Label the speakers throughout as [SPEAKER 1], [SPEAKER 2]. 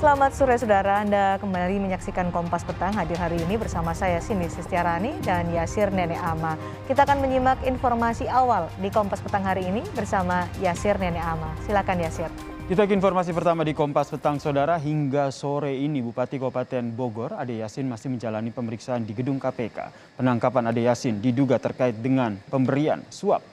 [SPEAKER 1] Selamat sore saudara, Anda kembali menyaksikan Kompas Petang. Hadir hari ini bersama saya Cindy Sistiarani dan Yasir Nenek Ama. Kita akan menyimak informasi awal di Kompas Petang hari ini bersama Yasir Nenek Ama. Silakan Yasir.
[SPEAKER 2] Kita ke informasi pertama di Kompas Petang saudara. Hingga sore ini Bupati Kabupaten Bogor Ade Yasin masih menjalani pemeriksaan di gedung KPK. Penangkapan Ade Yasin diduga terkait dengan pemberian suap.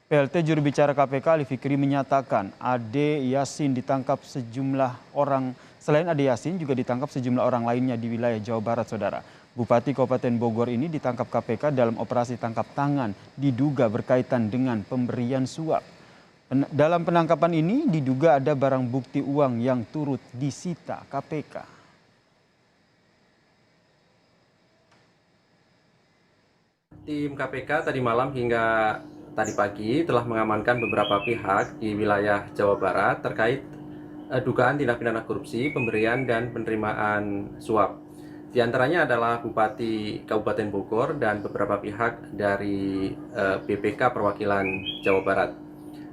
[SPEAKER 2] PLT juru bicara KPK Ali Fikri menyatakan Ade Yasin ditangkap sejumlah orang. Selain Ade Yasin juga ditangkap sejumlah orang lainnya di wilayah Jawa Barat saudara. Bupati Kabupaten Bogor ini ditangkap KPK dalam operasi tangkap tangan diduga berkaitan dengan pemberian suap. Dalam penangkapan ini diduga ada barang bukti uang yang turut disita KPK.
[SPEAKER 3] Tim KPK tadi malam hingga tadi pagi telah mengamankan beberapa pihak di wilayah Jawa Barat terkait dugaan tindak pidana korupsi, pemberian dan penerimaan suap. Di antaranya adalah Bupati Kabupaten Bogor dan beberapa pihak dari BPK Perwakilan Jawa Barat.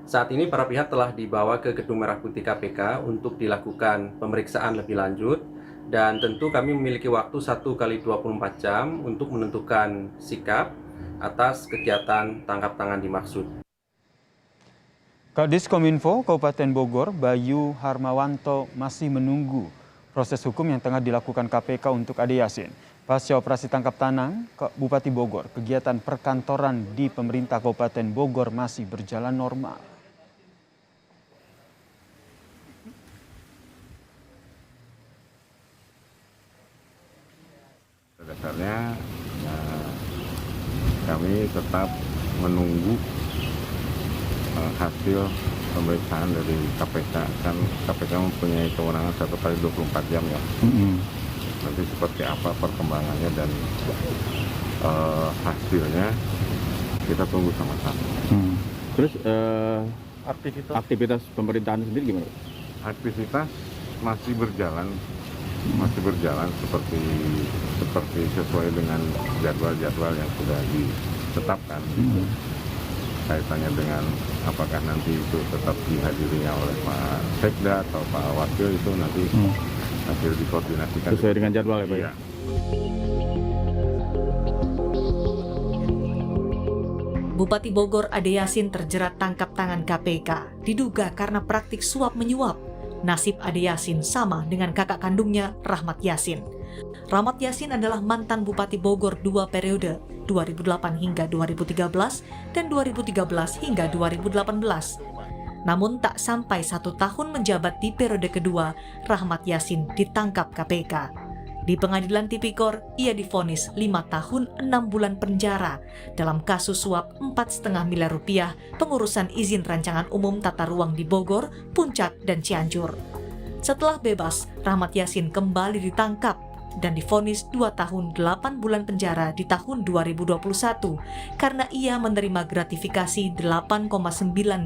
[SPEAKER 3] Saat ini para pihak telah dibawa ke Gedung Merah Putih KPK untuk dilakukan pemeriksaan lebih lanjut dan tentu kami memiliki waktu 1 kali 24 jam untuk menentukan sikap atas kegiatan tangkap tangan dimaksud.
[SPEAKER 2] Kadis Kominfo Kabupaten Bogor Bayu Harmawanto masih menunggu proses hukum yang tengah dilakukan KPK untuk Ade Yasin. Pasca operasi tangkap tangan Bupati Bogor, kegiatan perkantoran di pemerintah Kabupaten Bogor masih berjalan normal.
[SPEAKER 4] Dasarnya kami tetap menunggu hasil pemeriksaan dari KPK. Kan KPK mempunyai kewenangan 1 kali 24 jam ya. Nanti seperti apa perkembangannya dan hasilnya kita tunggu sama-sama.
[SPEAKER 5] Terus aktivitas pemerintahan sendiri gimana?
[SPEAKER 4] Aktivitas masih berjalan seperti sesuai dengan jadwal-jadwal yang sudah ditetapkan. Kaitannya dengan apakah nanti itu tetap dihadirinya oleh Pak Sekda atau Pak Wakil itu nanti hasil dikoordinasikan
[SPEAKER 5] sesuai dengan jadwal ya Pak?
[SPEAKER 4] Iya.
[SPEAKER 6] Bupati Bogor Ade Yasin terjerat tangkap tangan KPK diduga karena praktik suap menyuap. Nasib Ade Yasin sama dengan kakak kandungnya Rahmat Yasin. Rahmat Yasin adalah mantan Bupati Bogor 2 periode, 2008 hingga 2013 dan 2013 hingga 2018. Namun tak sampai 1 tahun menjabat di periode kedua, Rahmat Yasin ditangkap KPK. Di Pengadilan Tipikor, ia divonis 5 tahun 6 bulan penjara dalam kasus suap 4,5 miliar rupiah pengurusan izin rancangan umum tata ruang di Bogor, Puncak, dan Cianjur. Setelah bebas, Rahmat Yasin kembali ditangkap dan divonis 2 tahun 8 bulan penjara di tahun 2021 karena ia menerima gratifikasi 8,9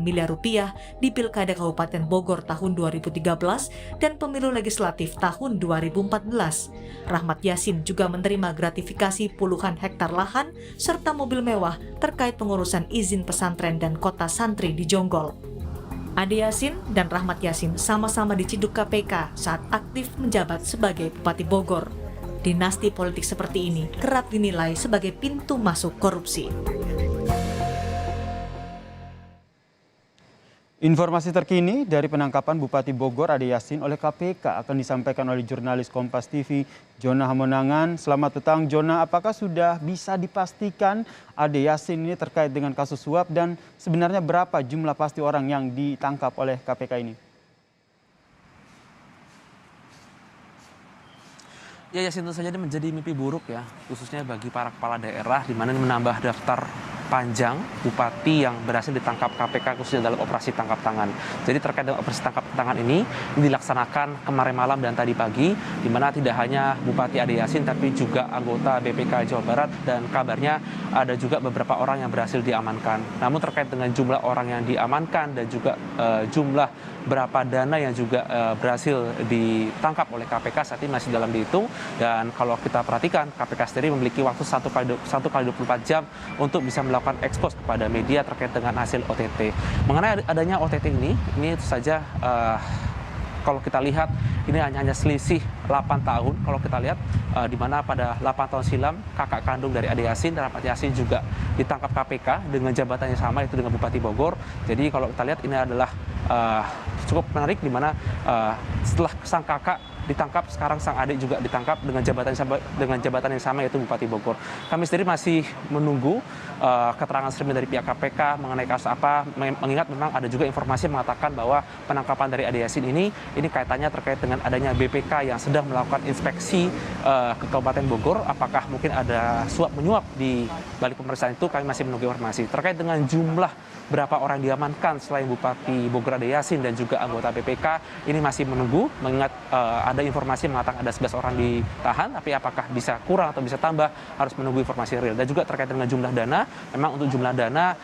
[SPEAKER 6] miliar rupiah di Pilkada Kabupaten Bogor tahun 2013 dan pemilu legislatif tahun 2014. Rahmat Yasin juga menerima gratifikasi puluhan hektar lahan serta mobil mewah terkait pengurusan izin pesantren dan kota santri di Jonggol. Ade Yasin dan Rahmat Yasin sama-sama diciduk KPK saat aktif menjabat sebagai Bupati Bogor. Dinasti politik seperti ini kerap dinilai sebagai pintu masuk korupsi.
[SPEAKER 2] Informasi terkini dari penangkapan Bupati Bogor Ade Yasin oleh KPK akan disampaikan oleh jurnalis Kompas TV Jona Hamonangan. Selamat petang Jona, apakah sudah bisa dipastikan Ade Yasin ini terkait dengan kasus suap dan sebenarnya berapa jumlah pasti orang yang ditangkap oleh KPK ini?
[SPEAKER 7] Ya Yasin, tentu saja ini menjadi mimpi buruk ya, khususnya bagi para kepala daerah di mana menambah daftar panjang bupati yang berhasil ditangkap KPK khususnya dalam operasi tangkap tangan. Jadi terkait dengan operasi tangkap tangan ini dilaksanakan kemarin malam dan tadi pagi, di mana tidak hanya Bupati Ade Yasin tapi juga anggota BPK Jawa Barat dan kabarnya ada juga beberapa orang yang berhasil diamankan. Namun terkait dengan jumlah orang yang diamankan dan juga jumlah berapa dana yang juga berhasil ditangkap oleh KPK saat ini masih dalam dihitung. Dan kalau kita perhatikan KPK sendiri memiliki waktu 1 kali 24 jam untuk bisa melakukan melakukan ekspos kepada media terkait dengan hasil OTT. Mengenai adanya OTT ini tentu saja kalau kita lihat ini hanya selisih 8 tahun. Kalau kita lihat di mana pada 8 tahun silam kakak kandung dari Ade Yasin, Rahmat Yasin juga ditangkap KPK dengan jabatannya sama, itu dengan Bupati Bogor. Jadi kalau kita lihat ini adalah cukup menarik di mana setelah sang kakak ditangkap, sekarang sang adik juga ditangkap dengan jabatan yang sama yaitu Bupati Bogor. Kami sendiri masih menunggu keterangan resmi dari pihak KPK mengenai kasus apa, mengingat memang ada juga informasi mengatakan bahwa penangkapan dari Ade Yasin ini kaitannya terkait dengan adanya BPK yang sedang melakukan inspeksi ke Kabupaten Bogor. Apakah mungkin ada suap menyuap di balik pemeriksaan itu, kami masih menunggu informasi. Terkait dengan jumlah berapa orang diamankan selain Bupati Bogor Ade Yasin dan juga anggota BPK, ini masih menunggu, mengingat ada informasi mengatakan ada 11 orang ditahan, tapi apakah bisa kurang atau bisa tambah, harus menunggu informasi real. Dan juga terkait dengan jumlah dana, memang untuk jumlah dana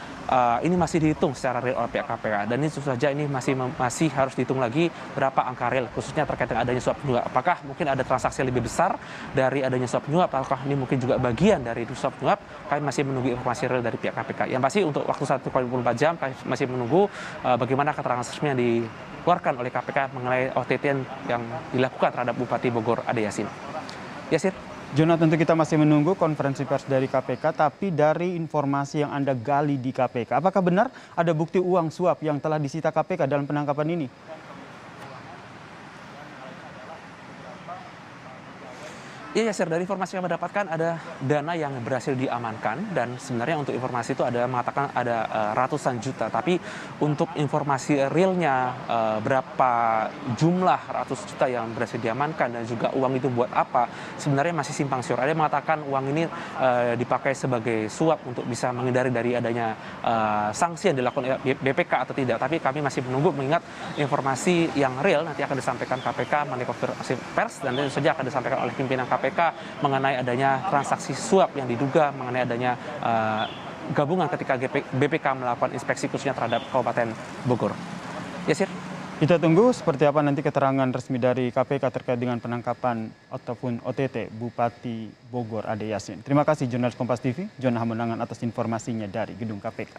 [SPEAKER 7] ini masih dihitung secara real oleh pihak KPK, dan ini tentu saja ini masih harus dihitung lagi berapa angka real, khususnya terkait dengan adanya suap penyuap. Apakah mungkin ada transaksi lebih besar dari adanya suap penyuap, apakah ini mungkin juga bagian dari suap penyuap? Kami masih menunggu informasi real dari pihak KPK. Yang pasti untuk waktu 1x24 jam kami masih menunggu bagaimana keterangan resmi yang dikeluarkan oleh KPK mengenai OTT yang dilakukan terhadap Bupati Bogor Ade Yasin. Yasir.
[SPEAKER 2] Jona, tentu kita masih menunggu konferensi pers dari KPK, tapi dari informasi yang Anda gali di KPK, apakah benar ada bukti uang suap yang telah disita KPK dalam penangkapan ini?
[SPEAKER 7] Iya, Yasir, dari informasi yang kami dapatkan ada dana yang berhasil diamankan, dan sebenarnya untuk informasi itu ada mengatakan ada ratusan juta, tapi untuk informasi realnya berapa jumlah ratus juta yang berhasil diamankan dan juga uang itu buat apa, sebenarnya masih simpang siur. Ada yang mengatakan uang ini dipakai sebagai suap untuk bisa menghindari dari adanya sanksi yang dilakukan BPK atau tidak, tapi kami masih menunggu, mengingat informasi yang real nanti akan disampaikan KPK melalui konferensi pers, dan tentu saja akan disampaikan oleh pimpinan KPK mengenai adanya transaksi suap yang diduga mengenai adanya gabungan ketika BPK melakukan inspeksi khususnya terhadap Kabupaten Bogor. Yasir.
[SPEAKER 2] Kita tunggu seperti apa nanti keterangan resmi dari KPK terkait dengan penangkapan ataupun OTT Bupati Bogor Ade Yasin. Terima kasih jurnalis Kompas TV, Jona Hamonangan atas informasinya dari gedung KPK.